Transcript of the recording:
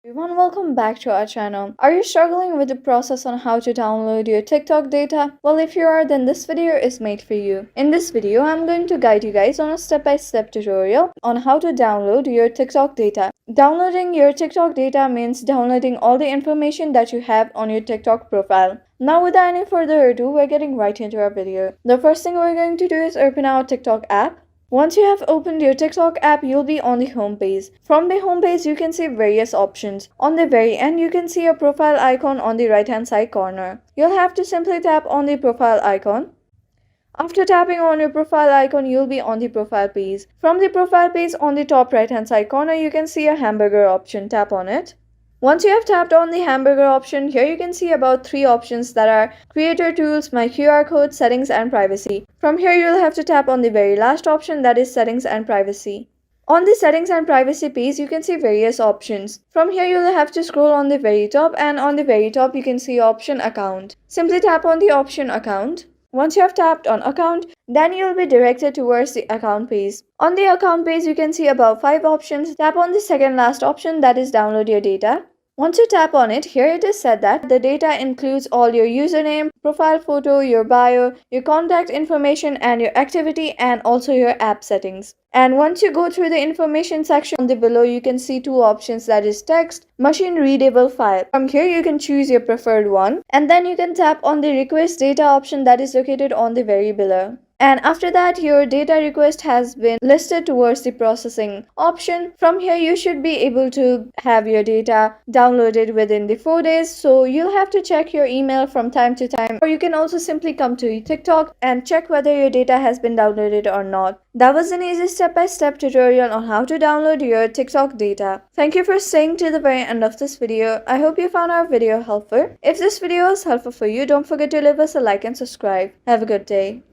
Everyone, welcome back to our channel. Are you struggling with the process on how to download your TikTok data? Well, if you are, then this video is made for you. In this video, I'm going to guide you guys on a step-by-step tutorial on how to download your TikTok data. Downloading your TikTok data means downloading all the information that you have on your TikTok profile. Now, without any further ado, we're getting right into our video. The first thing we're going to do is open our TikTok app. Once you have opened your TikTok app, you'll be on the home page. From the home page, you can see various options. On the very end, you can see a profile icon on the right hand side corner. You'll have to simply tap on the profile icon. After tapping on your profile icon, you'll be on the profile page. From the profile page on the top right hand side corner, you can see a hamburger option. Tap on it. Once you have tapped on the hamburger option, here you can see about 3 options that are Creator Tools, My QR Code, Settings and Privacy. From here, you'll have to tap on the very last option, that is Settings and Privacy. On the Settings and Privacy page, you can see various options. From here, you'll have to scroll on the very top, and on the very top, you can see option Account. Simply tap on the option Account. Once you have tapped on account, then you'll be directed towards the account page. On the account page, you can see about 5 options. Tap on the second last option, that is download your data. Once you tap on it, here it is said that the data includes all your username, profile photo, your bio, your contact information and your activity and also your app settings. And once you go through the information section on the below, you can see 2 options, that is text, machine readable file. From here you can choose your preferred one and then you can tap on the request data option that is located on the very below. And after that, your data request has been listed towards the processing option. From here, you should be able to have your data downloaded within the 4 days. So you'll have to check your email from time to time, or you can also simply come to TikTok and check whether your data has been downloaded or not. That was an easy step-by-step tutorial on how to download your TikTok data. Thank you for staying to the very end of this video. I hope you found our video helpful. If this video was helpful for you, don't forget to leave us a like and subscribe. Have a good day.